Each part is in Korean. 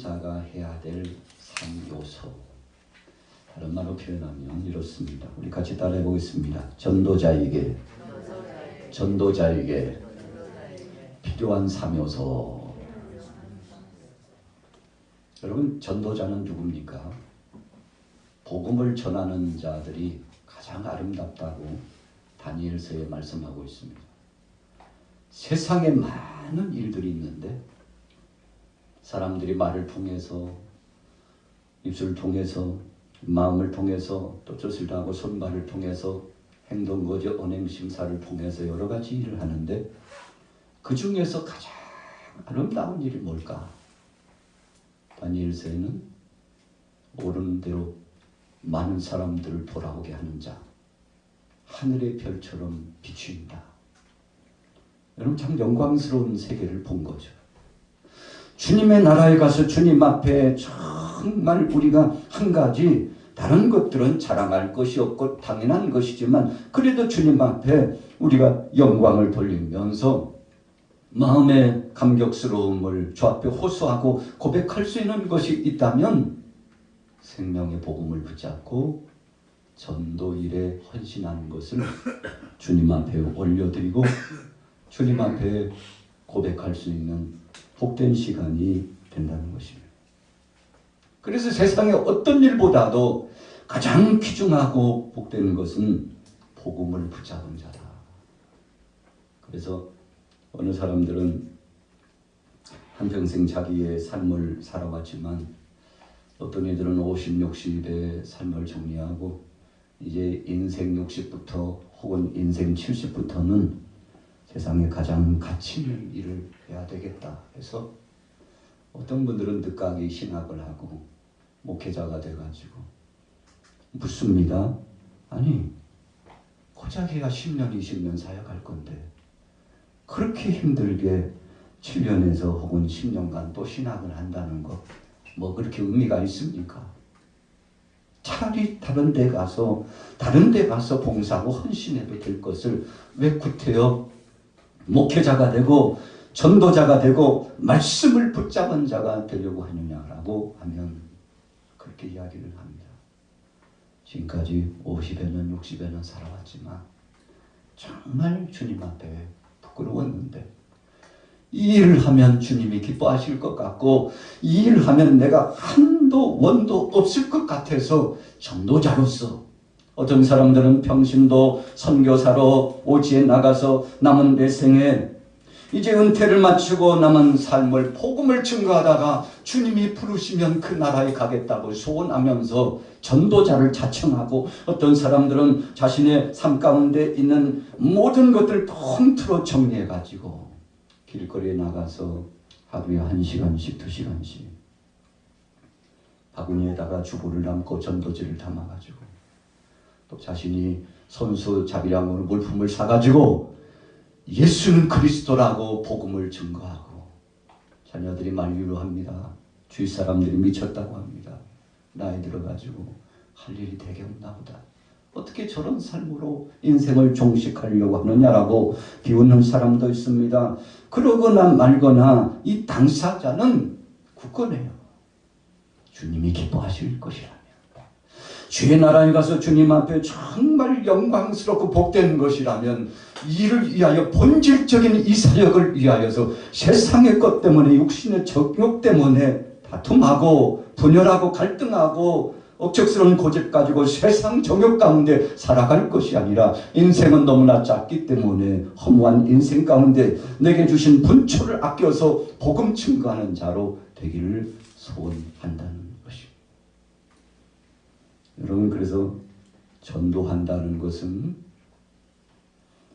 전도자가 해야 될 3요소. 다른 말로 표현하면 이렇습니다. 우리 같이 따라해 보겠습니다. 전도자에게 필요한 3요소. 여러분, 전도자는 누굽니까? 복음을 전하는 자들이 가장 아름답다고 다니엘서에 말씀하고 있습니다. 세상에 많은 일들이 있는데 사람들이 말을 통해서, 입술을 통해서, 마음을 통해서, 또 뜻을 다하고 손발을 통해서, 행동거저 언행심사를 통해서 여러 가지 일을 하는데 그 중에서 가장 아름다운 일이 뭘까? 다니엘서에는 오른 대로 많은 사람들을 돌아오게 하는 자, 하늘의 별처럼 비추인다. 여러분, 참 영광스러운 세계를 본 거죠. 주님의 나라에 가서 주님 앞에 정말 우리가 한 가지, 다른 것들은 자랑할 것이 없고 당연한 것이지만 그래도 주님 앞에 우리가 영광을 돌리면서 마음의 감격스러움을 주 앞에 호소하고 고백할 수 있는 것이 있다면 생명의 복음을 붙잡고 전도 일에 헌신하는 것을 주님 앞에 올려드리고 주님 앞에 고백할 수 있는 복된 시간이 된다는 것입니다. 그래서 세상의 어떤 일보다도 가장 귀중하고 복된 것은 복음을 붙잡은 자다. 그래서 어느 사람들은 한평생 자기의 삶을 살아왔지만 어떤 이들은 50, 60의 삶을 정리하고 이제 인생 60부터 혹은 인생 70부터는 세상에 가장 가치 있는 일을 해야 되겠다 해서 어떤 분들은 늦가기 신학을 하고 목회자가 돼가지고 묻습니다. 아니, 고작해야 10년, 20년 사역할 건데 그렇게 힘들게 7년에서 혹은 10년간 또 신학을 한다는 거 뭐 그렇게 의미가 있습니까? 차라리 다른 데 가서 봉사하고 헌신해도 될 것을 왜 구태여 목회자가 되고 전도자가 되고 말씀을 붙잡은 자가 되려고 하느냐라고 하면 그렇게 이야기를 합니다. 지금까지 50여 년, 60여 년 살아왔지만 정말 주님 앞에 부끄러웠는데 이 일을 하면 주님이 기뻐하실 것 같고 이 일을 하면 내가 한도 원도 없을 것 같아서 전도자로서 어떤 사람들은 평신도 선교사로 오지에 나가서 남은 내 생에 이제 은퇴를 마치고 남은 삶을 복음을 증거하다가 주님이 부르시면 그 나라에 가겠다고 소원하면서 전도자를 자청하고 어떤 사람들은 자신의 삶 가운데 있는 모든 것들을 통틀어 정리해가지고 길거리에 나가서 하루에 1시간씩 2시간씩 바구니에다가 주보를 담고 전도지를 담아가지고 또 자신이 손수 자비량으로 물품을 사가지고 예수는 그리스도라고 복음을 증거하고 자녀들이 만류를 합니다. 주위 사람들이 미쳤다고 합니다. 나이 들어가지고 할 일이 되게 없나 보다. 어떻게 저런 삶으로 인생을 종식하려고 하느냐라고 비웃는 사람도 있습니다. 그러거나 말거나 이 당사자는 굳건해요. 주님이 기뻐하실 것이라면 주의 나라에 가서 주님 앞에 정말 영광스럽고 복된 것이라면 이를 위하여 본질적인 이 사역을 위하여서 세상의 것 때문에 육신의 정욕 때문에 다툼하고 분열하고 갈등하고 억척스러운 고집 가지고 세상 정욕 가운데 살아갈 것이 아니라 인생은 너무나 짧기 때문에 허무한 인생 가운데 내게 주신 분초를 아껴서 복음 증거하는 자로 되기를 소원한다는 것입니다. 여러분, 그래서 전도한다는 것은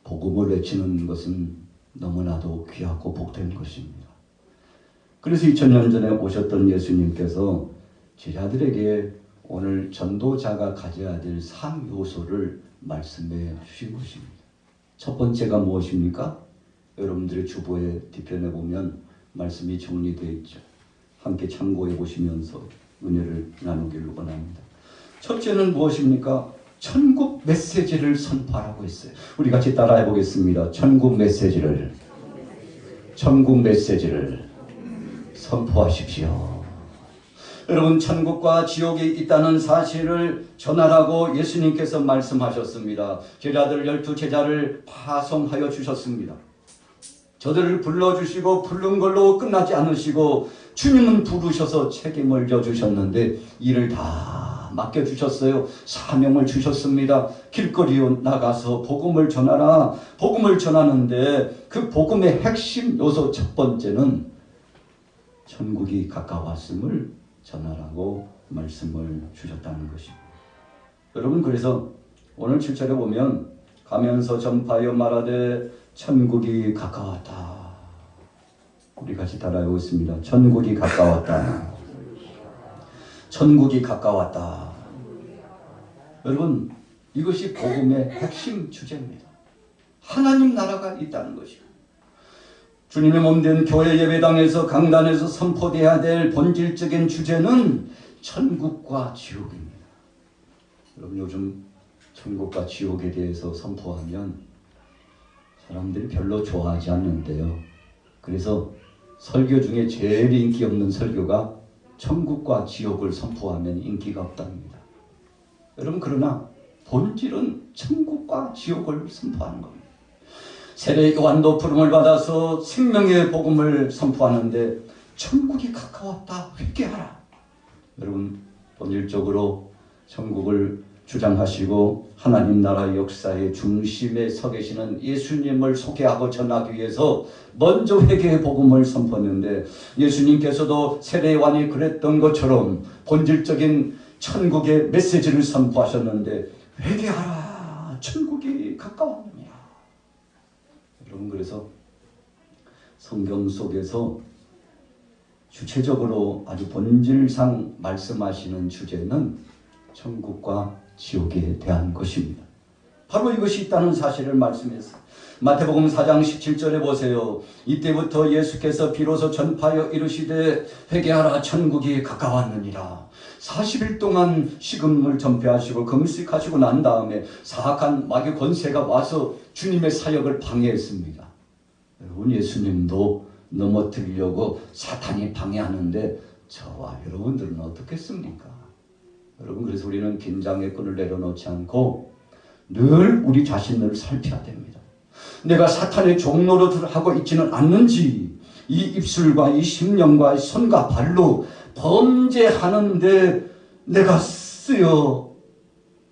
복음을 외치는 것은 너무나도 귀하고 복된 것입니다. 그래서 2000년 전에 오셨던 예수님께서 제자들에게 오늘 전도자가 가져야 될 3요소를 말씀해 주신 것입니다. 첫 번째가 무엇입니까? 여러분들의 주보의 뒤편에 보면 말씀이 정리되어 있죠. 함께 참고해 보시면서 은혜를 나누기를 원합니다. 첫째는 무엇입니까? 천국 메시지를 선포하라고 했어요. 우리 같이 따라해 보겠습니다. 천국 메시지를 선포하십시오. 여러분, 천국과 지옥이 있다는 사실을 전하라고 예수님께서 말씀하셨습니다. 제자들 12제자를 파송하여 주셨습니다. 저들을 불러주시고 부른 걸로 끝나지 않으시고 주님은 부르셔서 책임을 져주셨는데 일을 다 맡겨주셨어요. 사명을 주셨습니다. 길거리에 나가서 복음을 전하라. 복음을 전하는데 그 복음의 핵심 요소 첫 번째는 천국이 가까웠음을 전하라고 말씀을 주셨다는 것입니다. 여러분, 그래서 오늘 7절에 보면 가면서 전파하여 말하되 천국이 가까웠다. 우리 같이 따라하고 있습니다. 천국이 가까웠다. 천국이 가까웠다. 여러분, 이것이 복음의 핵심 주제입니다. 하나님 나라가 있다는 것이요. 주님의 몸된 교회 예배당에서 강단에서 선포되어야 될 본질적인 주제는 천국과 지옥입니다. 여러분, 요즘 천국과 지옥에 대해서 선포하면 사람들이 별로 좋아하지 않는데요. 그래서 설교 중에 제일 인기 없는 설교가 천국과 지옥을 선포하면 인기가 없답니다. 여러분, 그러나 본질은 천국과 지옥을 선포하는 겁니다. 세례 요한도 부름을 받아서 생명의 복음을 선포하는데 천국이 가까웠다, 회개하라. 여러분, 본질적으로 천국을 주장하시고 하나님 나라 역사의 중심에 서 계시는 예수님을 소개하고 전하기 위해서 먼저 회개의 복음을 선포했는데, 예수님께서도 세례 요한이 그랬던 것처럼 본질적인 천국의 메시지를 선포하셨는데 회개하라, 천국이 가까웠느냐. 여러분, 그래서 성경 속에서 주체적으로 아주 본질상 말씀하시는 주제는 천국과 지옥에 대한 것입니다. 바로 이것이 있다는 사실을 말씀했어요. 마태복음 4장 17절에 보세요. 이때부터 예수께서 비로소 전파하여 이르시되 회개하라, 천국이 가까웠느니라. 40일 동안 식음을 전폐하시고 금식하시고 난 다음에 사악한 마귀 권세가 와서 주님의 사역을 방해했습니다. 여러분, 예수님도 넘어뜨리려고 사탄이 방해하는데 저와 여러분들은 어떻겠습니까? 여러분, 그래서 우리는 긴장의 끈을 내려놓지 않고 늘 우리 자신을 살펴야 됩니다. 내가 사탄의 종노릇을 하고 있지는 않는지, 이 입술과 이 심령과 이 손과 발로 범죄하는데 내가 쓰여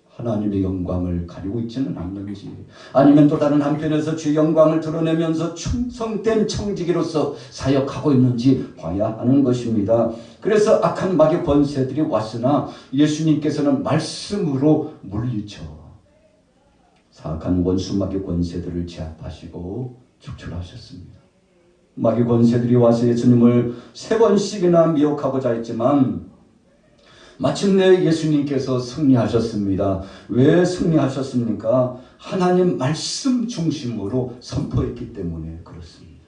하나님의 영광을 가리고 있지는 않는지, 아니면 또 다른 한편에서 주의 영광을 드러내면서 충성된 청지기로서 사역하고 있는지 봐야 하는 것입니다. 그래서 악한 마귀 권세들이 왔으나 예수님께서는 말씀으로 물리쳐 사악한 원수 마귀 권세들을 제압하시고 축출하셨습니다. 마귀 권세들이 와서 예수님을 3번씩이나 미혹하고자 했지만 마침내 예수님께서 승리하셨습니다. 왜 승리하셨습니까? 하나님 말씀 중심으로 선포했기 때문에 그렇습니다.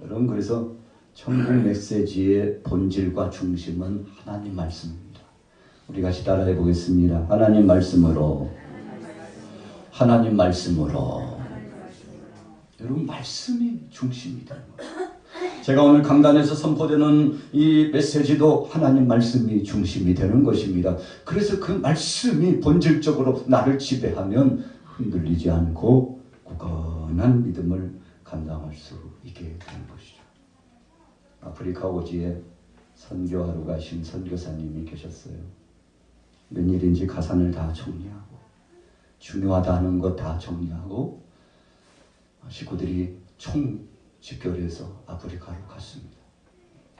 여러분, 그래서 천국 메시지의 본질과 중심은 하나님 말씀입니다. 우리 같이 따라해 보겠습니다. 하나님 말씀으로, 하나님 말씀으로. 여러분, 말씀이 중심이 되는 거예요. 제가 오늘 강단에서 선포되는 이 메시지도 하나님 말씀이 중심이 되는 것입니다. 그래서 그 말씀이 본질적으로 나를 지배하면 흔들리지 않고 굳건한 믿음을 감당할 수 있게 되는 것이죠. 아프리카 오지에 선교하러 가신 선교사님이 계셨어요. 웬일인지 가산을 다 정리하고 중요하다 하는 것 다 정리하고 식구들이 집결해서 아프리카로 갔습니다.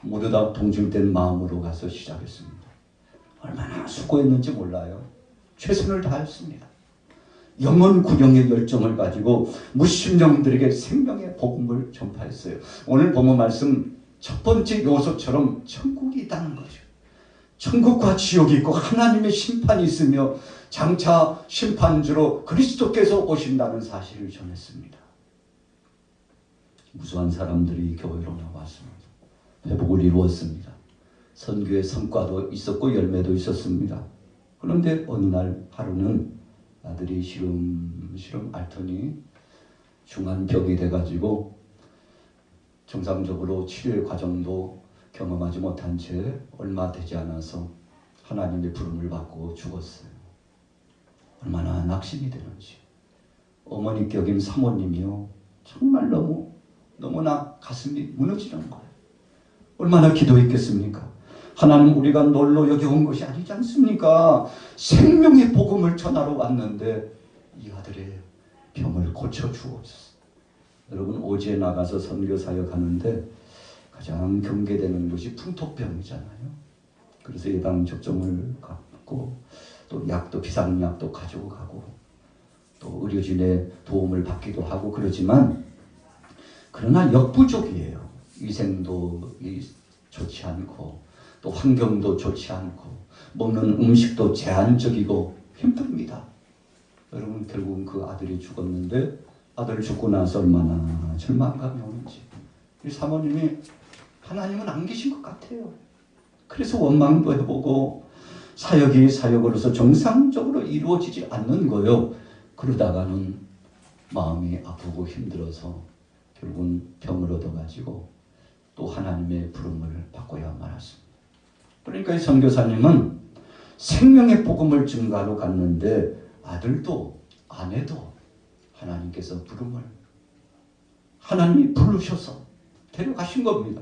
모두 다 동질된 마음으로 가서 시작했습니다. 얼마나 수고했는지 몰라요. 최선을 다했습니다. 영혼 구경의 열정을 가지고 무심령들에게 생명의 복음을 전파했어요. 오늘 본문 말씀 첫 번째 요소처럼 천국이 있다는 거죠. 천국과 지옥이 있고 하나님의 심판이 있으며 장차 심판주로 그리스도께서 오신다는 사실을 전했습니다. 무수한 사람들이 교회로 나왔습니다. 회복을 이루었습니다. 선교의 성과도 있었고 열매도 있었습니다. 그런데 어느 날 하루는 아들이 시름시름 앓더니 중한 병이 돼가지고 정상적으로 치료의 과정도 경험하지 못한 채 얼마 되지 않아서 하나님의 부름을 받고 죽었어요. 얼마나 낙심이 되는지. 어머니 격인 사모님이요, 정말 너무나 가슴이 무너지는 거예요. 얼마나 기도했겠습니까? 하나님, 우리가 놀러 여기 온 것이 아니지 않습니까? 생명의 복음을 전하러 왔는데 이 아들의 병을 고쳐주옵소서. 여러분, 오지에 나가서 선교 사역하는데 가장 경계되는 것이 풍토병이잖아요. 그래서 예방 접종을 갖고 또 약도, 비상약도 가지고 가고 또 의료진의 도움을 받기도 하고 그러지만, 그러나 역부족이에요. 위생도 좋지 않고 또 환경도 좋지 않고 먹는 음식도 제한적이고 힘듭니다. 여러분, 결국은 그 아들이 죽었는데 아들 죽고 나서 얼마나 절망감이 오는지. 이 사모님이 하나님은 안 계신 것 같아요. 그래서 원망도 해보고 사역이 사역으로서 정상적으로 이루어지지 않는 거예요. 그러다가는 마음이 아프고 힘들어서 결국은 병을 얻어가지고 또 하나님의 부름을 받고야 말았습니다. 그러니까 이 선교사님은 생명의 복음을 증가하러 갔는데 아들도 아내도 하나님께서 부름을, 하나님이 부르셔서 데려가신 겁니다.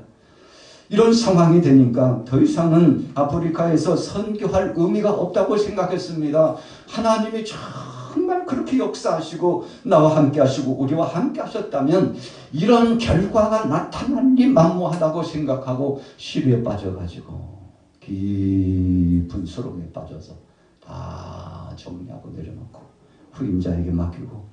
이런 상황이 되니까 더 이상은 아프리카에서 선교할 의미가 없다고 생각했습니다. 하나님이 정말 그렇게 역사하시고 나와 함께 하시고 우리와 함께 하셨다면 이런 결과가 나타나니 만무하다고 생각하고 시류에 빠져가지고 깊은 수렁에 빠져서 다 정리하고 내려놓고 후임자에게 맡기고,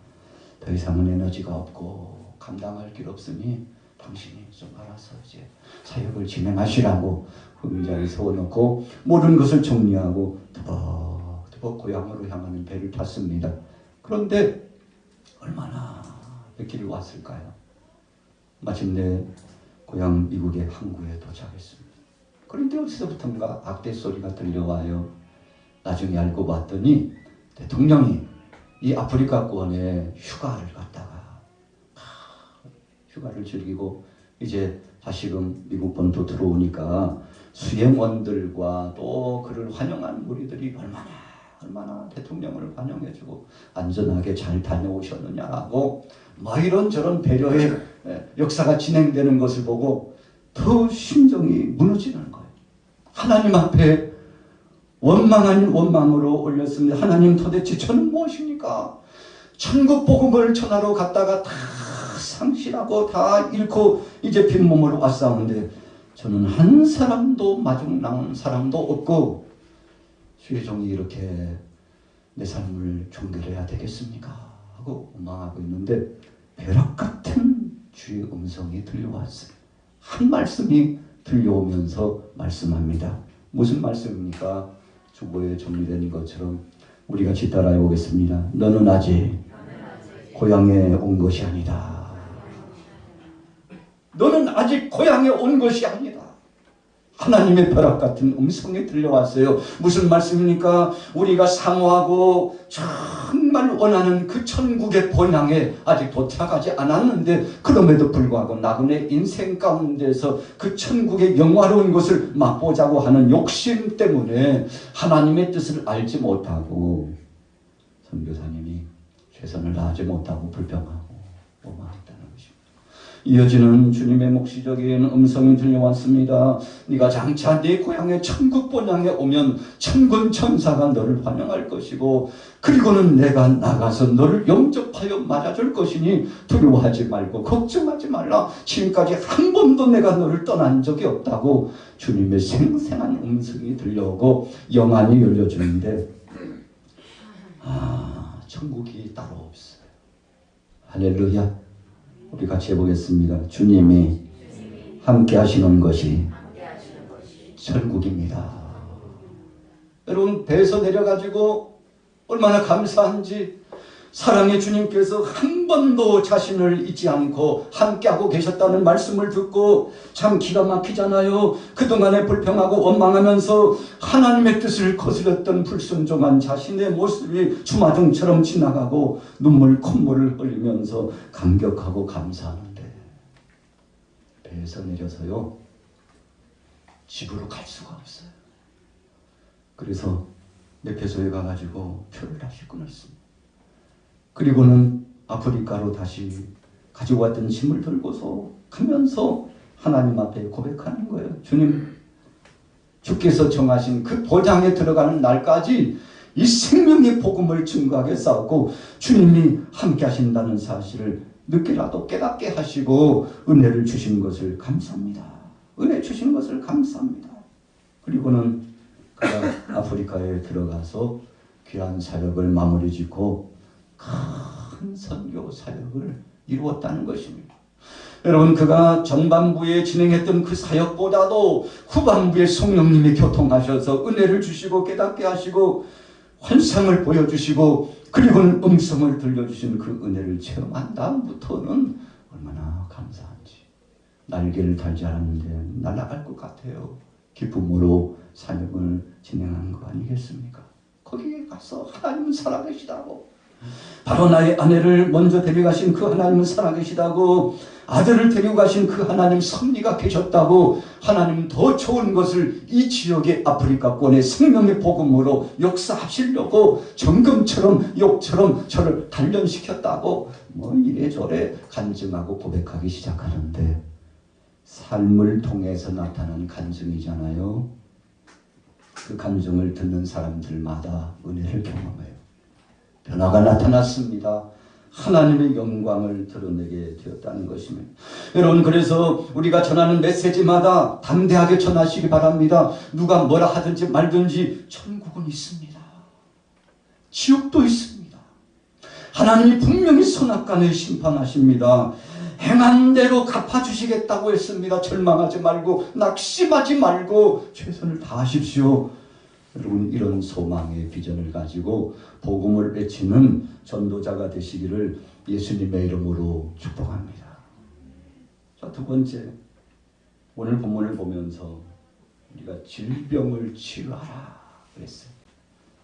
더 이상은 에너지가 없고 감당할 길 없으니 당신이 좀 알아서 이제 사역을 진행하시라고 후임자를 세워놓고 모든 것을 정리하고 터벅터벅 고향으로 향하는 배를 탔습니다. 그런데 얼마나 몇 길을 왔을까요? 마침내 고향 미국의 항구에 도착했습니다. 그런데 어디서부턴가 악대 소리가 들려와요. 나중에 알고 봤더니 대통령이 이 아프리카권에 휴가를 갔다가 휴가를 즐기고 이제 다시금 미국 본토 들어오니까 수행원들과 또 그를 환영한 무리들이 얼마나 대통령을 환영해주고 안전하게 잘 다녀오셨느냐고 이런저런 배려의 역사가 진행되는 것을 보고 더 심정이 무너지는 거예요. 하나님 앞에 원망 아닌 원망으로 올렸습니다. 하나님, 도대체 저는 무엇입니까? 천국 복음을 전하러 갔다가 다 상실하고 다 잃고 이제 빈몸으로 왔사온데 저는 한 사람도 마중 나온 사람도 없고 주의 종이 이렇게 내 삶을 종결해야 되겠습니까? 하고 원망하고 있는데 벼락 같은 주의 음성이 들려왔어요. 한 말씀이 들려오면서 말씀합니다. 무슨 말씀입니까? 주보에 정리된 것처럼 우리 같이 따라해 보겠습니다. 너는 아직 고향에 온 것이 아니다. 너는 아직 고향에 온 것이 아니다. 하나님의 벼락 같은 음성이 들려왔어요. 무슨 말씀입니까? 우리가 사모하고 정말 원하는 그 천국의 본향에 아직 도착하지 않았는데 그럼에도 불구하고 나그네 인생 가운데서 그 천국의 영화로운 것을 맛보자고 하는 욕심 때문에 하나님의 뜻을 알지 못하고 선교사님이 최선을 다하지 못하고 불평하고 원망했다는 것입니다. 이어지는 주님의 묵시적인 음성이 들려왔습니다. 네가 장차 네 고향의 천국 본향에 오면 천군 천사가 너를 환영할 것이고 그리고는 내가 나가서 너를 영접하여 맞아줄 것이니 두려워하지 말고 걱정하지 말라. 지금까지 한 번도 내가 너를 떠난 적이 없다고 주님의 생생한 음성이 들려오고 영안이 열려주는데 천국이 따로 없어요. 할렐루야. 우리 같이 해보겠습니다. 주님이 함께 하시는 것이 천국입니다. 여러분, 배에서 내려가지고 얼마나 감사한지 사랑의 주님께서 한 번도 자신을 잊지 않고 함께하고 계셨다는 말씀을 듣고 참 기가 막히잖아요. 그동안에 불평하고 원망하면서 하나님의 뜻을 거스렸던 불순종한 자신의 모습이 주마등처럼 지나가고 콧물을 흘리면서 감격하고 감사하는데 배에서 내려서요 집으로 갈 수가 없어요. 그래서 에베소에 가가지고 표를 다시 끊었습니다. 그리고는 아프리카로 다시 가지고 왔던 짐을 들고서 가면서 하나님 앞에 고백하는 거예요. 주님, 주께서 정하신 그 보장에 들어가는 날까지 이 생명의 복음을 증거하게 싸우고 주님이 함께 하신다는 사실을 늦게라도 깨닫게 하시고 은혜를 주신 것을 감사합니다. 은혜 주신 것을 감사합니다. 그리고는 그가 아프리카에 들어가서 귀한 사역을 마무리 짓고 큰 선교 사역을 이루었다는 것입니다. 여러분, 그가 전반부에 진행했던 그 사역보다도 후반부에 성령님이 교통하셔서 은혜를 주시고 깨닫게 하시고 환상을 보여주시고 그리고는 음성을 들려주신 그 은혜를 체험한 다음부터는 얼마나 감사한지. 날개를 달지 않았는데 날아갈 것 같아요. 기쁨으로 사역을 진행하는 거 아니겠습니까? 거기에 가서 하나님은 살아계시다고, 바로 나의 아내를 먼저 데려가신 그 하나님은 살아계시다고, 아들을 데리고 가신 그 하나님 섭리가 계셨다고, 하나님 더 좋은 것을 이 지역의 아프리카권의 생명의 복음으로 역사하시려고 정금처럼 욕처럼 저를 단련시켰다고 뭐 이래저래 간증하고 고백하기 시작하는데, 삶을 통해서 나타난 간증이잖아요. 그 간증을 듣는 사람들마다 은혜를 경험해요. 변화가 나타났습니다. 하나님의 영광을 드러내게 되었다는 것입니다. 여러분, 그래서 우리가 전하는 메시지마다 담대하게 전하시기 바랍니다. 누가 뭐라 하든지 말든지 천국은 있습니다. 지옥도 있습니다. 하나님이 분명히 선악간을 심판하십니다. 행한 대로 갚아주시겠다고 했습니다. 절망하지 말고 낙심하지 말고 최선을 다하십시오. 여러분, 이런 소망의 비전을 가지고 복음을 외치는 전도자가 되시기를 예수님의 이름으로 축복합니다. 자, 두 번째, 오늘 본문을 보면서 우리가 질병을 치유하라 그랬어요.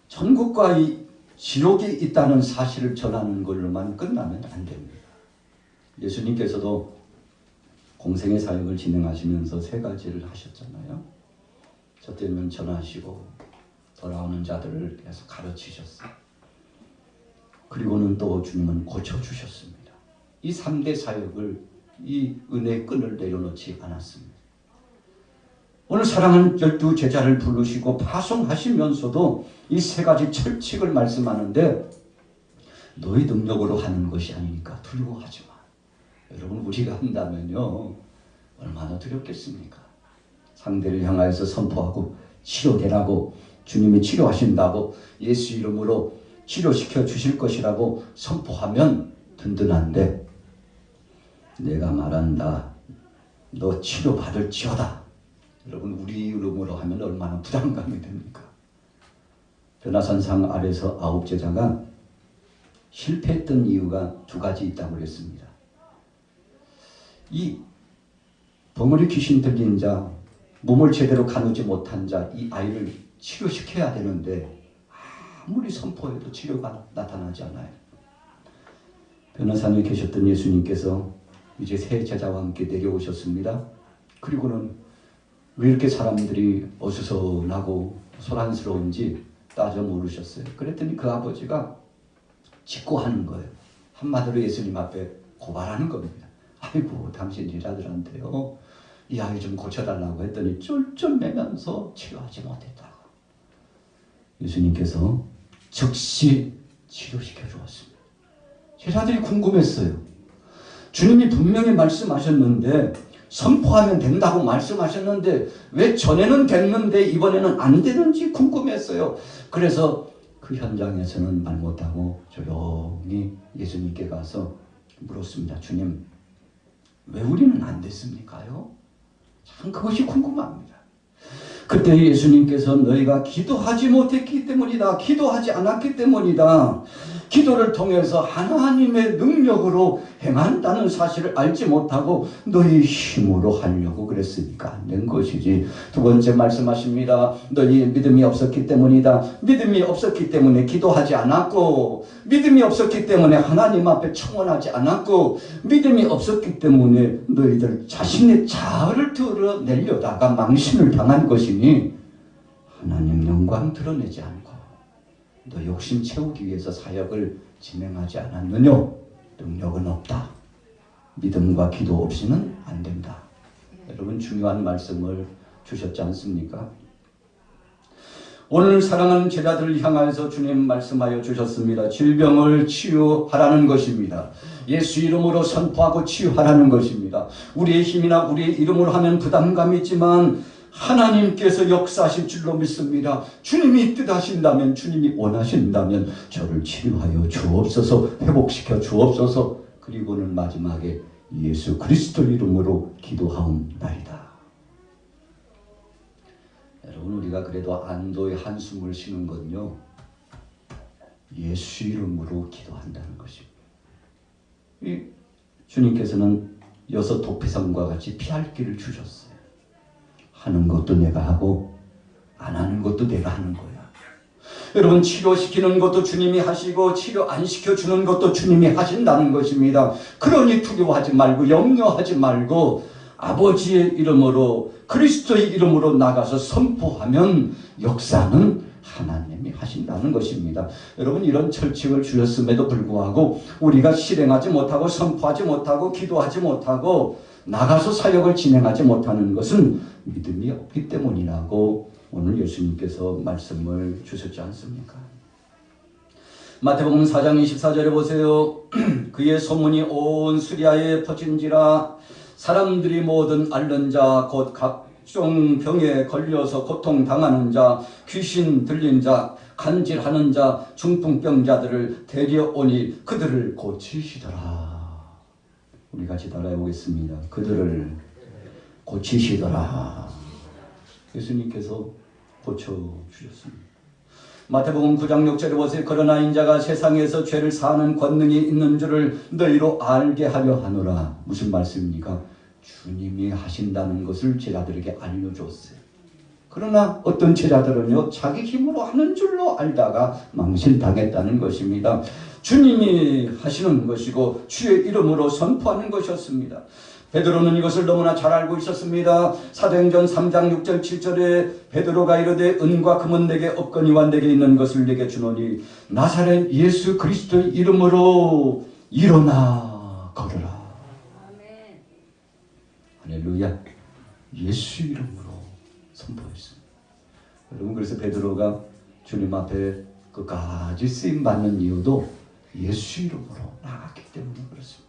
천국과 이 지옥이 있다는 사실을 전하는 걸로만 끝나면 안 됩니다. 예수님께서도 공생의 사역을 진행하시면서 세 가지를 하셨잖아요. 첫째는 전하시고 돌아오는 자들을 계속 가르치셨어요. 그리고는 또 주님은 고쳐주셨습니다. 이 3대 사역을, 이 은혜의 끈을 내려놓지 않았습니다. 오늘 사랑하는 12제자를 부르시고 파송하시면서도 이 세 가지 철칙을 말씀하는데, 너희 능력으로 하는 것이 아니니까 두려워하지 마. 여러분, 우리가 한다면요 얼마나 두렵겠습니까? 상대를 향하여서 선포하고 치료되라고, 주님이 치료하신다고, 예수 이름으로 치료시켜 주실 것이라고 선포하면 든든한데, 내가 말한다, 너 치료받을지어다. 여러분, 우리 이름으로 하면 얼마나 부담감이 됩니까? 변화산상 아래서 9제자가 실패했던 이유가 두 가지 있다고 그랬습니다. 이 벙어리 귀신 들린 자, 몸을 제대로 가누지 못한 자, 이 아이를 치료시켜야 되는데 아무리 선포해도 치료가 나타나지 않아요. 변화산에 계셨던 예수님께서 이제 새 제자와 함께 내려오셨습니다. 그리고는 왜 이렇게 사람들이 어수선하고 소란스러운지 따져 물으셨어요. 그랬더니 그 아버지가 직고하는 거예요. 한마디로 예수님 앞에 고발하는 겁니다. 아이고, 당신 일아들한테요 이 아이 좀 고쳐달라고 했더니 쫄쫄매면서 치료하지 못했다고. 예수님께서 즉시 치료시켜 주었습니다. 제자들이 궁금했어요. 주님이 분명히 말씀하셨는데, 선포하면 된다고 말씀하셨는데 왜 전에는 됐는데 이번에는 안 되는지 궁금했어요. 그래서 그 현장에서는 말 못하고 조용히 예수님께 가서 물었습니다. 주님, 왜 우리는 안 됐습니까요? 참 그것이 궁금합니다. 그때 예수님께서 너희가 기도하지 못했기 때문이다. 기도하지 않았기 때문이다. 기도를 통해서 하나님의 능력으로 행한다는 사실을 알지 못하고 너희 힘으로 하려고 그랬으니까 안 된 것이지. 두 번째 말씀하십니다. 너희 믿음이 없었기 때문이다. 믿음이 없었기 때문에 기도하지 않았고, 믿음이 없었기 때문에 하나님 앞에 청원하지 않았고, 믿음이 없었기 때문에 너희들 자신의 자아를 드러내려다가 망신을 당한 것이니 하나님 영광 드러내지 않고 너 욕심 채우기 위해서 사역을 진행하지 않았느냐? 능력은 없다. 믿음과 기도 없이는 안 된다. 여러분 중요한 말씀을 주셨지 않습니까? 오늘 사랑하는 제자들을 향하여서 주님 말씀하여 주셨습니다. 질병을 치유하라는 것입니다. 예수 이름으로 선포하고 치유하라는 것입니다. 우리의 힘이나 우리의 이름으로 하면 부담감이 있지만 하나님께서 역사하실 줄로 믿습니다. 주님이 뜻하신다면, 주님이 원하신다면 저를 치료하여 주옵소서, 회복시켜 주옵소서. 그리고는 마지막에 예수 그리스도 이름으로 기도하옵나이다. 여러분 우리가 그래도 안도의 한숨을 쉬는 건요, 예수 이름으로 기도한다는 것입니다. 이 주님께서는 6 도피성과 같이 피할 길을 주셨어요. 하는 것도 내가 하고 안 하는 것도 내가 하는 거야. 여러분 치료시키는 것도 주님이 하시고 치료 안 시켜주는 것도 주님이 하신다는 것입니다. 그러니 두려워하지 말고 염려하지 말고 아버지의 이름으로 그리스도의 이름으로 나가서 선포하면 역사는 하나님이 하신다는 것입니다. 여러분 이런 철칙을 주셨음에도 불구하고 우리가 실행하지 못하고 선포하지 못하고 기도하지 못하고 나가서 사역을 진행하지 못하는 것은 믿음이 없기 때문이라고 오늘 예수님께서 말씀을 주셨지 않습니까? 마태복음 4장 24절에 보세요. 그의 소문이 온 수리아에 퍼진지라 사람들이 모든 앓는 자 곧 각종 병에 걸려서 고통당하는 자 귀신 들린 자 간질하는 자 중풍병자들을 데려오니 그들을 고치시더라. 우리 같이 따라해 보겠습니다. 그들을 고치시더라. 예수님께서 고쳐주셨습니다. 마태복음 9장 6절에 보세요. 그러나 인자가 세상에서 죄를 사하는 권능이 있는 줄을 너희로 알게 하려 하노라. 무슨 말씀입니까? 주님이 하신다는 것을 제자들에게 알려줬어요. 그러나 어떤 제자들은요, 자기 힘으로 하는 줄로 알다가 망신당했다는 것입니다. 주님이 하시는 것이고 주의 이름으로 선포하는 것이었습니다. 베드로는 이것을 너무나 잘 알고 있었습니다. 사도행전 3장 6절 7절에 베드로가 이르되 은과 금은 내게 없거니와 내게 있는 것을 내게 주노니 나사렛 예수 그리스도의 이름으로 일어나 걸으라. 아멘. 할렐루야. 예수 이름으로 선포했습니다. 여러분 그래서 베드로가 주님 앞에 끝까지 쓰임받는 이유도 예수 이름으로 나갔기 때문에 그렇습니다.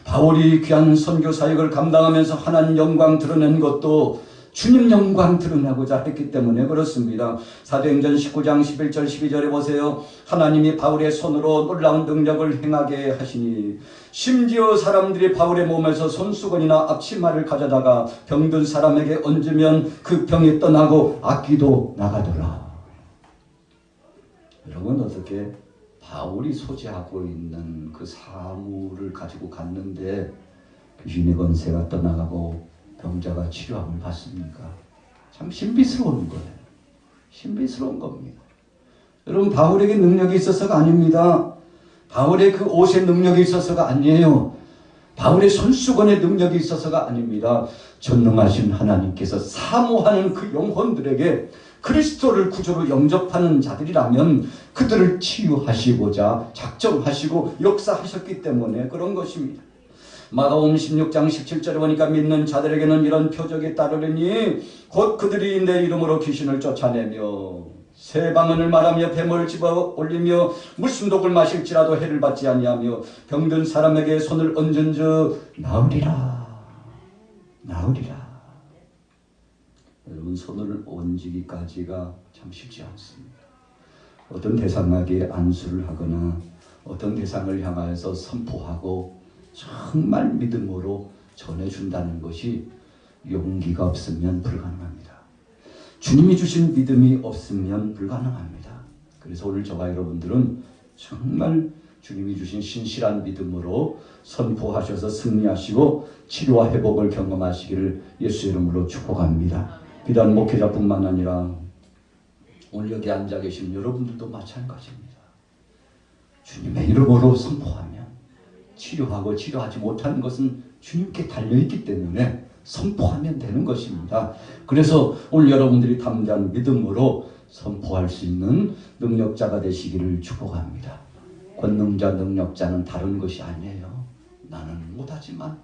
바울이 귀한 선교 사역을 감당하면서 하나님 영광 드러낸 것도 주님 영광 드러내고자 했기 때문에 그렇습니다. 사도행전 19장 11절 12절에 보세요. 하나님이 바울의 손으로 놀라운 능력을 행하게 하시니 심지어 사람들이 바울의 몸에서 손수건이나 앞치마를 가져다가 병든 사람에게 얹으면 그 병이 떠나고 악기도 나가더라. 여러분 어떻게 바울이 소지하고 있는 그 사물을 가지고 갔는데 귀신의 권세가 떠나가고 병자가 치료함을 받습니까? 참 신비스러운 거예요. 신비스러운 겁니다. 여러분 바울에게 능력이 있어서가 아닙니다. 바울의 그 옷에 능력이 있어서가 아니에요. 바울의 손수건에 능력이 있어서가 아닙니다. 전능하신 하나님께서 사모하는 그 영혼들에게 그리스도를 구주로 영접하는 자들이라면 그들을 치유하시고자 작정하시고 역사하셨기 때문에 그런 것입니다. 마가복음 16장 17절에 보니까 믿는 자들에게는 이런 표적이 따르리니 곧 그들이 내 이름으로 귀신을 쫓아내며 새 방언을 말하며 뱀을 집어 올리며 무슨 독을 마실지라도 해를 받지 아니하며 병든 사람에게 손을 얹은즉 나으리라. 나으리라. 여러분 손을 얹기까지가 참 쉽지 않습니다. 어떤 대상에게 안수를 하거나 어떤 대상을 향하여서 선포하고 정말 믿음으로 전해준다는 것이 용기가 없으면 불가능합니다. 주님이 주신 믿음이 없으면 불가능합니다. 그래서 오늘 저와 여러분들은 정말 주님이 주신 신실한 믿음으로 선포하셔서 승리하시고 치료와 회복을 경험하시기를 예수 이름으로 축복합니다. 비단 목회자뿐만 아니라 오늘 여기 앉아 계신 여러분들도 마찬가지입니다. 주님의 이름으로 선포하면 치료하고 치료하지 못하는 것은 주님께 달려있기 때문에 선포하면 되는 것입니다. 그래서 오늘 여러분들이 담대한 믿음으로 선포할 수 있는 능력자가 되시기를 축복합니다. 권능자, 능력자는 다른 것이 아니에요. 나는 못하지만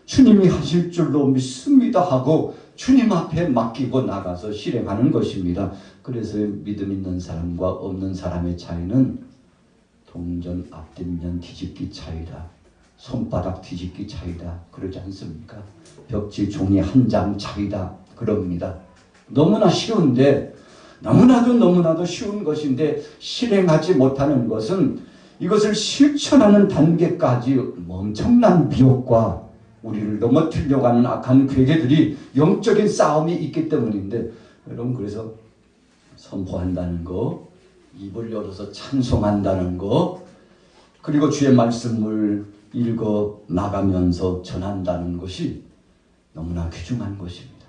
주님이 하실 줄로 믿습니다 하고 주님 앞에 맡기고 나가서 실행하는 것입니다. 그래서 믿음 있는 사람과 없는 사람의 차이는 동전 앞뒷면 뒤집기 차이다. 손바닥 뒤집기 차이다. 그러지 않습니까? 벽지 종이 한 장 차이다. 그럽니다. 너무나 쉬운데 너무나도 쉬운 것인데 실행하지 못하는 것은 이것을 실천하는 단계까지 엄청난 미혹과 우리를 넘어뜨리려고 하는 악한 괴계들이 영적인 싸움이 있기 때문인데 여러분 그래서 선포한다는 거, 입을 열어서 찬송한다는 거, 그리고 주의 말씀을 읽어 나가면서 전한다는 것이 너무나 귀중한 것입니다.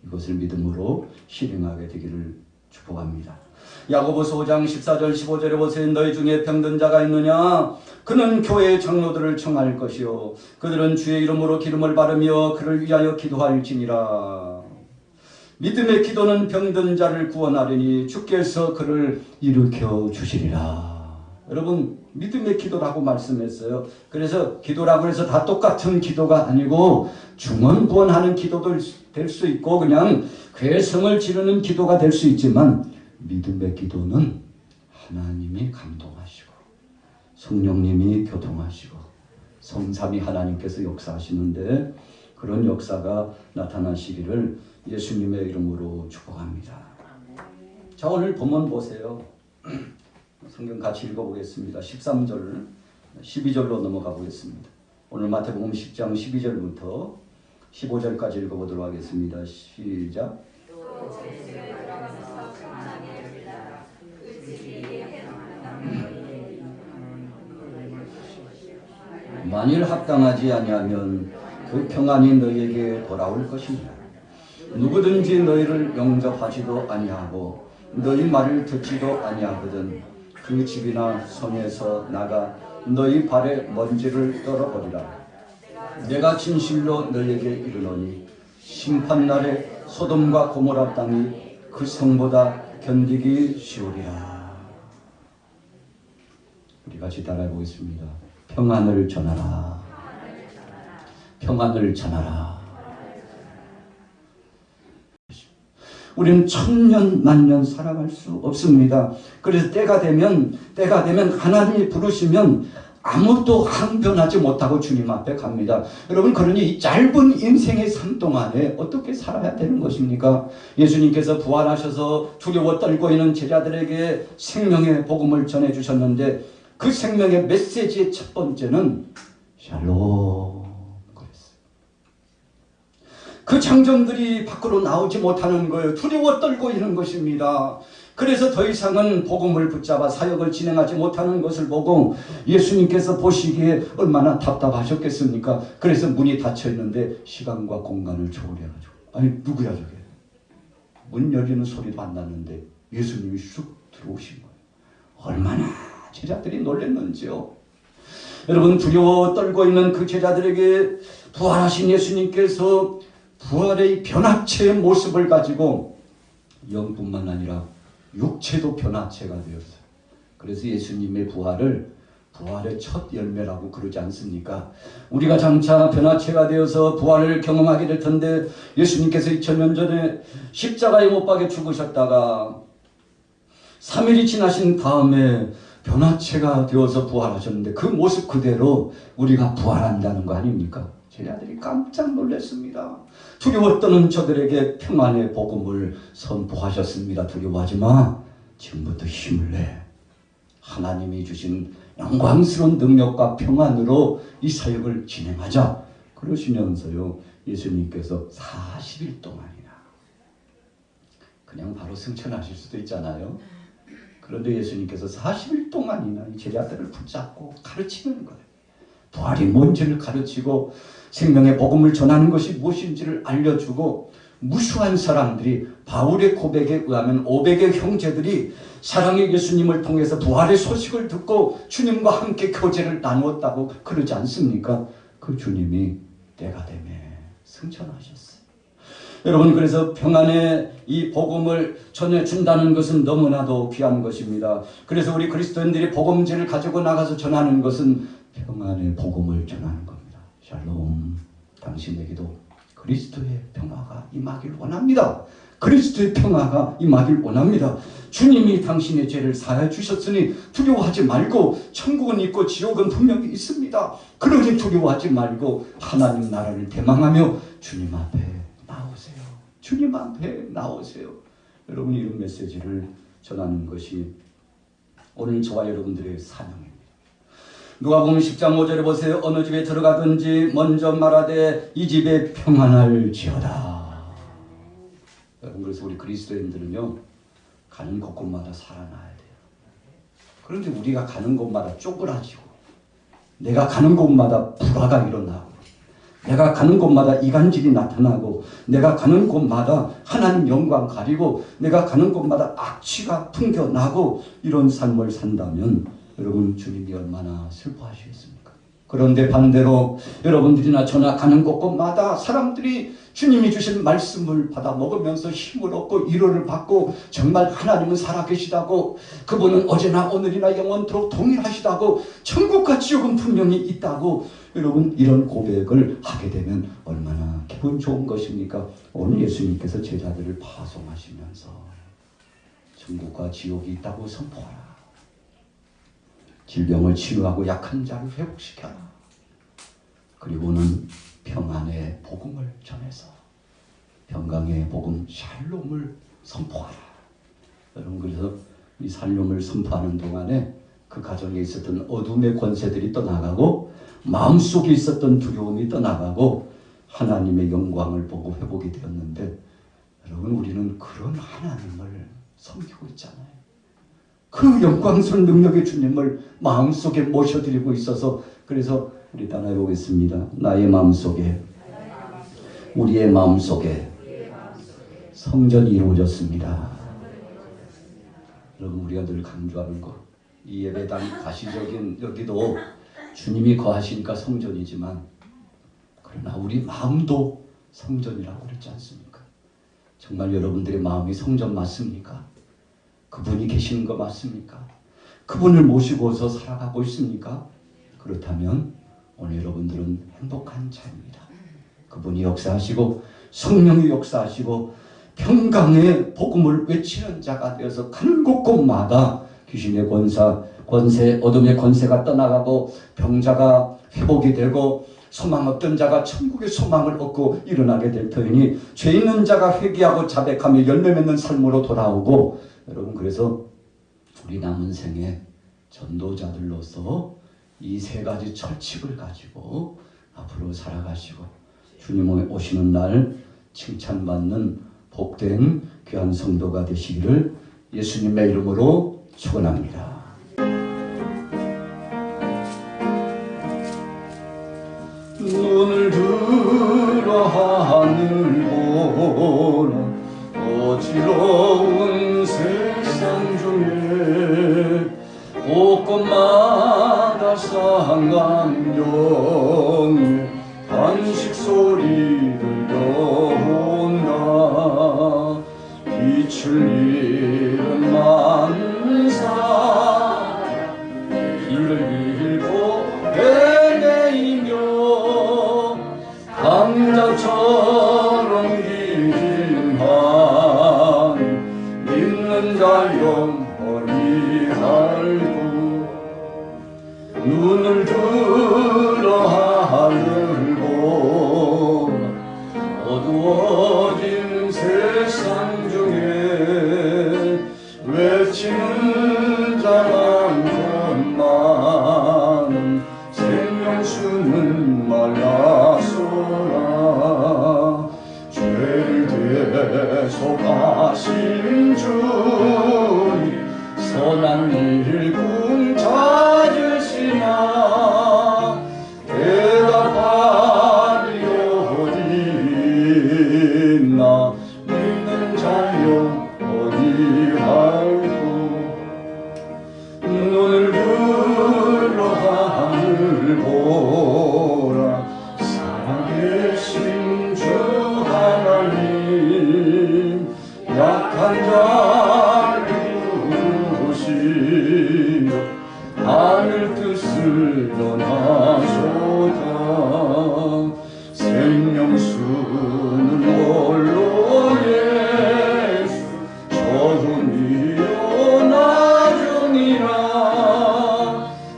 이것을 믿음으로 실행하게 되기를 축복합니다. 야고보서 5장 14절 15절에 보세요. 너희 중에 병든 자가 있느냐? 그는 교회의 장로들을 청할 것이요 그들은 주의 이름으로 기름을 바르며 그를 위하여 기도할지니라. 믿음의 기도는 병든 자를 구원하려니 주께서 그를 일으켜 주시리라. 여러분 믿음의 기도라고 말씀했어요. 그래서 기도라고 해서 다 똑같은 기도가 아니고 중언부언하는 기도도 될 수 있고 그냥 괴성을 지르는 기도가 될 수 있지만 믿음의 기도는 하나님이 감동하시고 성령님이 교통하시고 성삼위 하나님께서 역사하시는데 그런 역사가 나타나시기를 예수님의 이름으로 축복합니다. 자, 오늘 본문 보세요. 성경 같이 읽어보겠습니다. 13절, 12절로 넘어가 보겠습니다. 오늘 마태복음 10장 12절부터 15절까지 읽어보도록 하겠습니다. 시작. 만일 합당하지 아니하면 그 평안이 너희에게 돌아올 것이니라. 누구든지 너희를 영접하지도 아니하고 너희 말을 듣지도 아니하거든 그 집이나 성에서 나가 너희 발에 먼지를 떨어버리라. 내가 진실로 너희에게 이르노니 심판날에 소돔과 고모라 땅이 그 성보다 견디기 쉬우리라. 우리 같이 따라해 보겠습니다. 평안을 전하라. 평안을 전하라. 우리는 천년 만년 살아갈 수 없습니다. 그래서 때가 되면 하나님이 부르시면 아무도 항변하지 못하고 주님 앞에 갑니다. 여러분 그러니 이 짧은 인생의 삶 동안에 어떻게 살아야 되는 것입니까? 예수님께서 부활하셔서 두려워 떨고 있는 제자들에게 생명의 복음을 전해주셨는데 그 생명의 메시지의 첫 번째는 샬롬 그랬어요. 그 장정들이 밖으로 나오지 못하는 거예요. 두려워 떨고 있는 것입니다. 그래서 더 이상은 복음을 붙잡아 사역을 진행하지 못하는 것을 보고 예수님께서 보시기에 얼마나 답답하셨겠습니까? 그래서 문이 닫혀 있는데 시간과 공간을 초월해가지고 아니 누구야 저게? 문 열리는 소리도 안 났는데 예수님이 쑥 들어오신 거예요. 얼마나 제자들이 놀랐는지요. 여러분 두려워 떨고 있는 그 제자들에게 부활하신 예수님께서 부활의 변화체의 모습을 가지고 영뿐만 아니라 육체도 변화체가 되었어요. 그래서 예수님의 부활의 첫 열매라고 그러지 않습니까? 우리가 장차 변화체가 되어서 부활을 경험하게 될 텐데 예수님께서 2000년 전에 십자가에 못 박혀 죽으셨다가 3일이 지나신 다음에 변화체가 되어서 부활하셨는데 그 모습 그대로 우리가 부활한다는 거 아닙니까? 제자들이 깜짝 놀랐습니다. 두려워 떠는 저들에게 평안의 복음을 선포하셨습니다. 두려워하지 마. 지금부터 힘을 내. 하나님이 주신 영광스러운 능력과 평안으로 이 사역을 진행하자. 그러시면서요. 예수님께서 40일 동안이나 그냥 바로 승천하실 수도 있잖아요. 그런데 예수님께서 40일 동안이나 이 제자들을 붙잡고 가르치는 거예요. 부활이 뭔지를 가르치고 생명의 복음을 전하는 것이 무엇인지를 알려주고 무수한 사람들이 바울의 고백에 의하면 500의 형제들이 사랑의 예수님을 통해서 부활의 소식을 듣고 주님과 함께 교제를 나누었다고 그러지 않습니까? 그 주님이 때가 되매 승천하셨어요. 여러분, 그래서 평안의 이 복음을 전해준다는 것은 너무나도 귀한 것입니다. 그래서 우리 그리스도인들이 복음지를 가지고 나가서 전하는 것은 평안의 복음을 전하는 겁니다. 샬롬. 당신에게도 그리스도의 평화가 임하길 원합니다. 그리스도의 평화가 임하길 원합니다. 주님이 당신의 죄를 사하여 주셨으니 두려워하지 말고, 천국은 있고 지옥은 분명히 있습니다. 그러니 두려워하지 말고 하나님 나라를 대망하며 주님 앞에 나오세요. 주님 앞에 나오세요. 여러분, 이런 메시지를 전하는 것이 오늘 저와 여러분들의 사명입니다. 누가복음 10장 5절에 보세요. 어느 집에 들어가든지 먼저 말하되 이 집에 평안할지어다. 여러분, 그래서 우리 그리스도인들은요, 가는 곳곳마다 살아나야 돼요. 그런데 우리가 가는 곳마다 쪼그라지고, 내가 가는 곳마다 불화가 일어나고, 내가 가는 곳마다 이간질이 나타나고, 내가 가는 곳마다 하나님 영광 가리고, 내가 가는 곳마다 악취가 풍겨나고, 이런 삶을 산다면 여러분, 주님이 얼마나 슬퍼하시겠습니까? 그런데 반대로 여러분들이나 저나 가는 곳곳마다 사람들이 주님이 주신 말씀을 받아 먹으면서 힘을 얻고 위로를 받고, 정말 하나님은 살아계시다고, 그분은 어제나 오늘이나 영원토록 동일하시다고, 천국과 지옥은 분명히 있다고, 여러분, 이런 고백을 하게 되면 얼마나 기분 좋은 것입니까? 오늘 예수님께서 제자들을 파송하시면서 천국과 지옥이 있다고 선포하라. 질병을 치유하고 약한 자를 회복시켜라. 그리고는 평안의 복음을 전해서 평강의 복음 샬롬을 선포하라. 여러분, 그래서 이 샬롬을 선포하는 동안에 그 가정에 있었던 어둠의 권세들이 떠나가고, 마음속에 있었던 두려움이 떠나가고, 하나님의 영광을 보고 회복이 되었는데, 여러분, 우리는 그런 하나님을 섬기고 있잖아요. 그 영광스러운 능력의 주님을 마음속에 모셔드리고 있어서, 그래서 우리 따라해 보겠습니다. 나의 마음속에, 우리의 마음속에 성전이 이루어졌습니다. 여러분, 우리가 늘 강조하는 것, 이 예배당 가시적인 여기도 주님이 거하시니까 성전이지만, 그러나 우리 마음도 성전이라고 그랬지 않습니까? 정말 여러분들의 마음이 성전 맞습니까? 그분이 계시는 거 맞습니까? 그분을 모시고서 살아가고 있습니까? 그렇다면 오늘 여러분들은 행복한 자입니다. 그분이 역사하시고, 성령이 역사하시고, 평강의 복음을 외치는 자가 되어서 가는 곳곳마다 귀신의 권세, 어둠의 권세가 떠나가고, 병자가 회복이 되고, 소망 없던 자가 천국의 소망을 얻고 일어나게 될 터이니, 죄 있는 자가 회개하고 자백하며 열매 맺는 삶으로 돌아오고, 여러분, 그래서 우리 남은 생에 전도자들로서 이 세 가지 철칙을 가지고 앞으로 살아가시고, 주님이 오시는 날 칭찬받는 복된 귀한 성도가 되시기를 예수님의 이름으로 축원합니다. 눈을 들어 하늘 보라. 어지러운 세상 중에 곳곳마다 상감령의 간식 소리 들려온다. 빛을 잃은 많은 사람 길을 잃고 헤매이며 강자처럼 기진한 믿는 자 영원히 알고, 눈을 들어 하늘 보라. 어두워진 세상 중에 외치는 자만큼만 생명수는 말라소라. 죄를 대속하신 주님 선한 일꾼 찾으시나. 대답하리 어디 있나. 믿는 자여 어디 알고. 눈을 들어 하늘 보라. 살아계신 주 일어나소서. 생명수는 홀로 예수 저음이요 나중이라.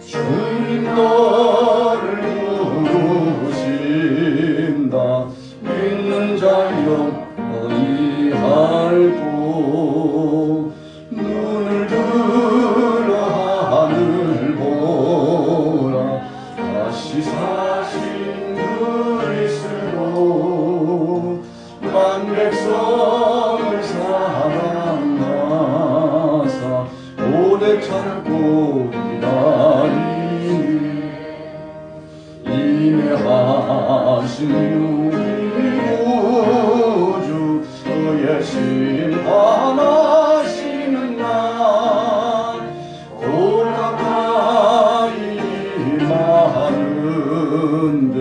주님 너를 부르신다. 믿는 자여 의할고 눈을 들어 하늘 보라. 다시 사신 그리스도 만 백성을 사랑하사 오래 참고 기다리니 인내하신 우주 그의 심판하시는 날 가까이 많은데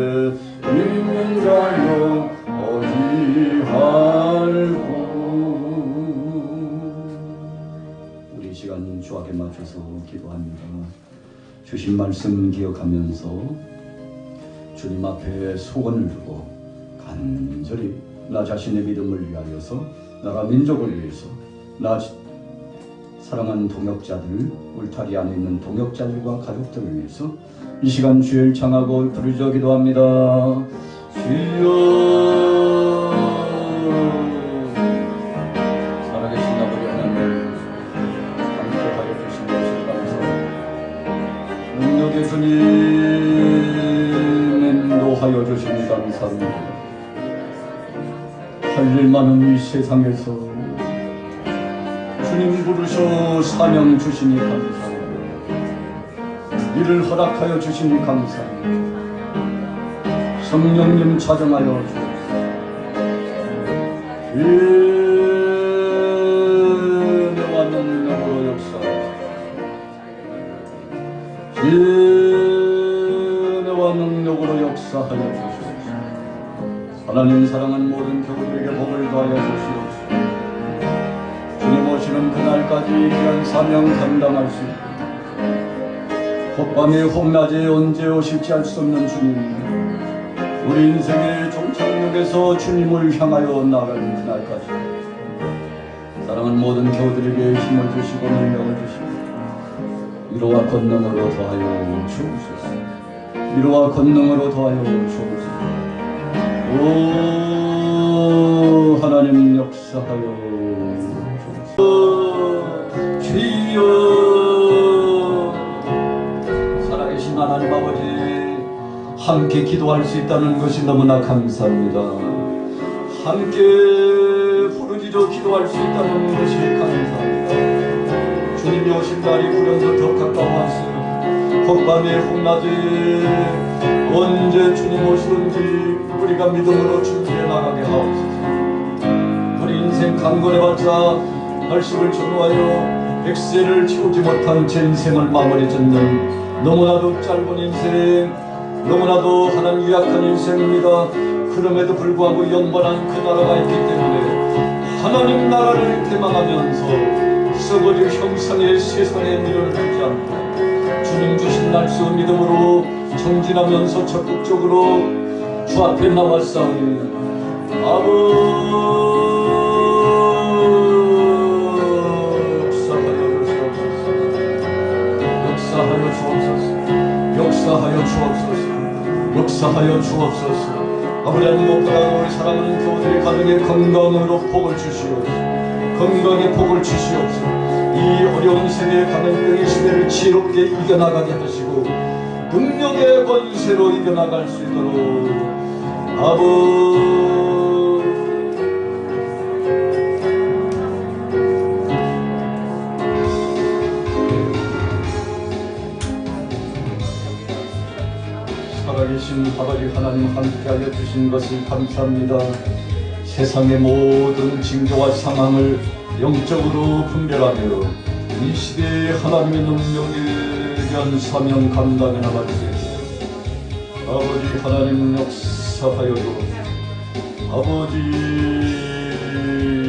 믿는 자여 어디할꼬. 우리 시간 주악에 맞춰서 기도합니다. 주신 말씀 기억하면서 주님 앞에 소원을 두고 간절히 나 자신의 믿음을 위하여서, 나라 민족을 위해서, 나 사랑하는 동역자들, 울타리 안에 있는 동역자들과 가족들을 위해서 이 시간 주를 청하고 부르짖어 기도합니다. 주여, 살아계신 아버지 하나님, 함께하여 주신 것을 감사합니다. 능력의 주님 인도하여 주시니 감사합니다. 할 일 많은 이 세상에서 주님 부르셔 사명 주시니 감사합니다. 이를 허락하여 주시니 감사합니다. 성령님 자정하여 주옵소서. 은혜와 능력으로 역사하소서. 은혜와 능력으로 역사하여 주옵소서. 하나님 사랑한 모든 교우들에게 복을 더하여 주시옵소서. 주님 오시는 그날까지 귀한 사명 감당할 수 있고, 혹밤에 혹낮에 언제 오실지 알 수 없는 주님, 우리 인생의 종착역에서 주님을 향하여 나가는 그날까지 사랑하는 모든 교우들에게 힘을 주시고 능력을 주시고 위로와 권능으로 더하여 주옵소서. 위로와 권능으로 더하여 주옵소서. 오 하나님 역사하여 주옵소서. 주여, 살아계신 하나님 아버지, 함께 기도할 수 있다는 것이 너무나 감사합니다. 함께 부르짖어 기도할 수 있다는 것이 감사합니다. 주님이 오신 날이 불현서 더 가까워왔어요. 혹밤에 혹낮에 언제 주님 오시든지 우리가 믿음으로 준비해 나가게 하옵소서. 우리 인생 강건해봤자 80을 전후하여 100세를 채우지 못한 제 인생을 마무리 짓는 너무나도 짧은 인생, 너무나도 하나님 유약한 인생입니다. 그럼에도 불구하고 영원한 그 나라가 있기 때문에 하나님 나라를 대망하면서 썩어질 형상의 세상에 미련을 두지 않고 주님 주신 날수 믿음으로 정진하면서 적극적으로 주 앞에 나왔사오니 역사하여 주옵소서. 역사하여 주옵소서. 아버지 무엇보다 우리 사랑하는 교우들의 가정에 건강으로 복을 주시옵소서. 건강의 복을 주시옵소서. 이 어려운 세대의 감염병의 시대를 지혜롭게 이겨나가게 하시고 능력의 권세로 이겨나갈 수 있도록 살아계신 아버지 하나님 함께하여 주신 것을 감사합니다. 세상의 모든 징조와 상황을 영적으로 분별하며 이 시대에 하나님의 능력에 대한 사명 감당해 나갈 수 있도록 아버지 하나님 역사하여 주옵소서. 아버지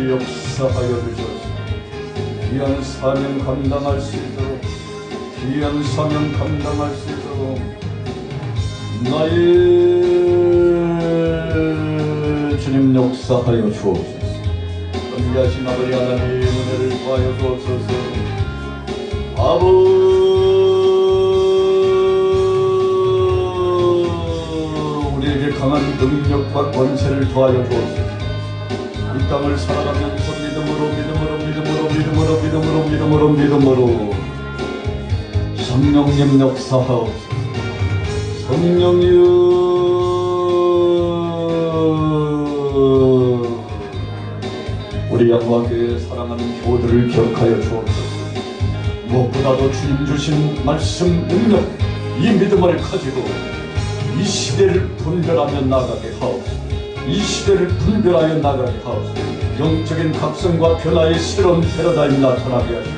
역사하여 주옵소서. 귀한 사명 감당할 수 있도록 귀한 사명 감당할 수 있도록 나의 주님 역사하여 주옵소서. 은혜하신 아버지 하나님 은혜를 더하여 주옵소서. 우리에게 강한 능력과 권세를 더하여 주옵소서. 이 땅을 살아가면서 믿음으로 성령님 역사하옵소서. 성령님 우리 양과교회 사랑하는 교우들을 기억하여 주옵소서. 무엇보다도 주님 주신 말씀 능력 이 믿음을 가지고 이 시대를 분별하며 나가게 하옵소서. 이 시대를 분별하여 나가게 하옵소서. 영적인 각성과 변화의 새로운 패러다임이 나타나게 하시고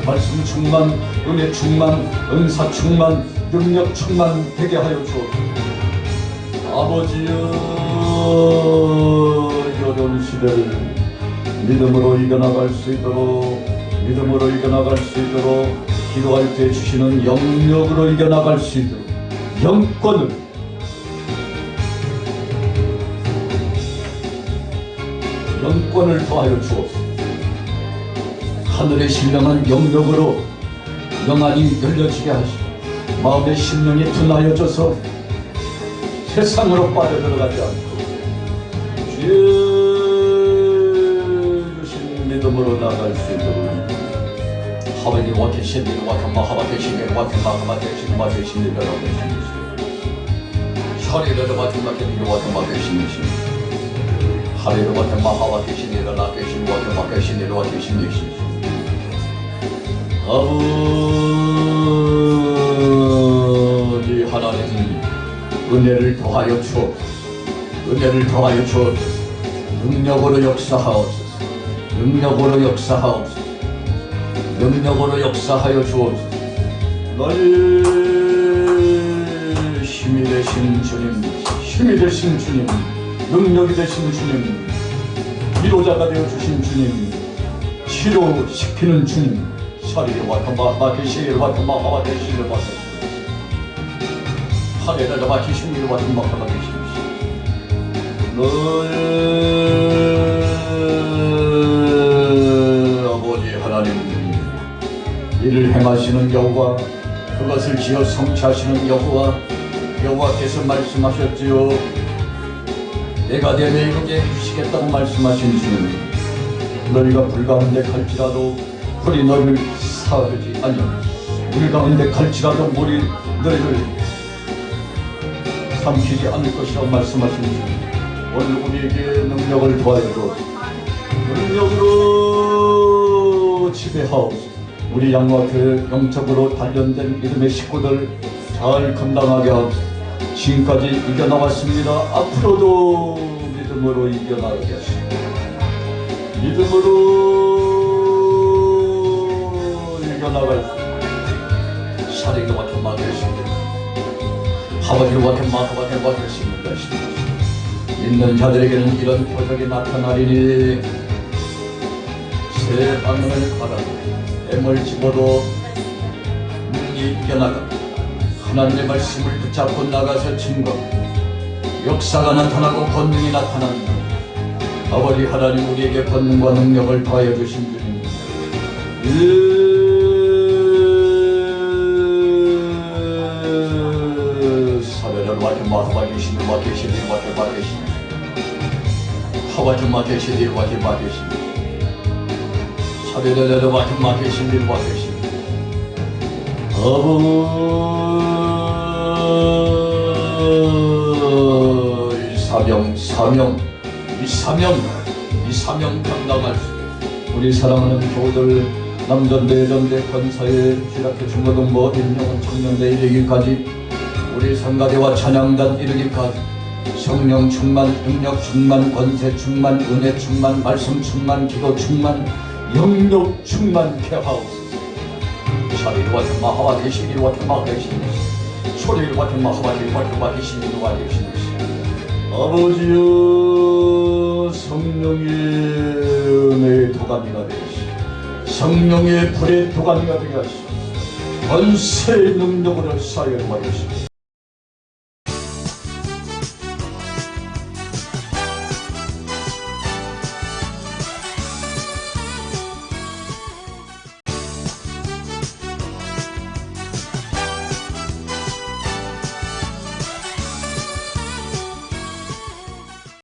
말씀 충만, 은혜 충만, 은사 충만, 능력 충만 되게 하여 주옵소서. 아버지여, 어려운 시대를 믿음으로 이겨나갈 수 있도록 기도할 때 주시는 영력으로 이겨나갈 수 있도록 영권을 더하여 주옵소서. 하늘의 신령한 영력으로 영안이 열려지게 하시고 마음의 심령이 둔하여져서 세상으로 빠져들어가지 않고 주신 믿음으로 나갈 수 있도록 하버니 와케신들 와칸마 하바케신들 와칸마 하바케신 와케신들 여러분이신 샤리르르 와칸마케니르 와칸마케신이신 하리르 와칸마 하바케신이르 라케신 와칸마케신이르 와케신이신 아버지 하나님 은혜를 더하여 주옵소서. 능력으로 역사하여 주옵소서. 너의 힘이 되신 주님, 능력이 되신 주님, 위로자가 되어 주신 주님, 치료시키는 주님, 샤리를 와타마 마케시를 와타마 하바케시를 와타마 하레라라 마케시를 와타마 하바케시 너의 아버지 하나님 이를 행하시는 여호와 그것을 지어 성취하시는 여호와께서 말씀하셨지요. 내가 내 이루게 해주시겠다고 말씀하신 주님 너희가 불 가운데 갈지라도 불이 너희를 사하지 아니요 물 가운데 갈지라도 물이 너희를 삼키지 않을 것이라고 말씀하신 주님 오늘 우리에게 능력을 더하여 주옵소서. 능력으로 지배하옵소서. 우리 양화교회 영적으로 단련된 믿음의 식구들 잘 감당하게 하옵소서. 지금까지 이겨나왔습니다. 앞으로도 믿음으로 이겨나가게 하시고 믿음으로 이겨나갈 사리가 맡은 마주십니다. 하바디를 맡은 마주십니다. 믿는 자들에게는 이런 표적이 나타나리니 새 방문을 바라고 뱀을 집어도 능히 이겨나가 하나님의 말씀을 붙잡고 나가서 증거 역사가 나타나고 권능이 나타난다. 아버지 하나님 우리에게 권능과 능력을 더하여 주신 주님 사례를 와케 마케시니 하와주 마케시니 와케 마케시니 사례를 와케 마케시니 와케시니 이 사명 감당할 수 우리 사랑하는 교우들 남전대 여전대 권사회 시작해 중고등부 임용원 청년대 이르기까지 우리 성가대와 찬양단 이르기까지 성령 충만, 능력 충만, 권세 충만, 은혜 충만, 말씀 충만, 기도 충만, 영력 충만케 하옵소서. 샤리와 마하와 계시리와 마하계시니 소리와 마하와 계시니 아버지여 성령의 은혜의 도가니가 되시오. 성령의 불의 도가니가 되게 하시오. 권세의 능력으로 쌓여 받으시오.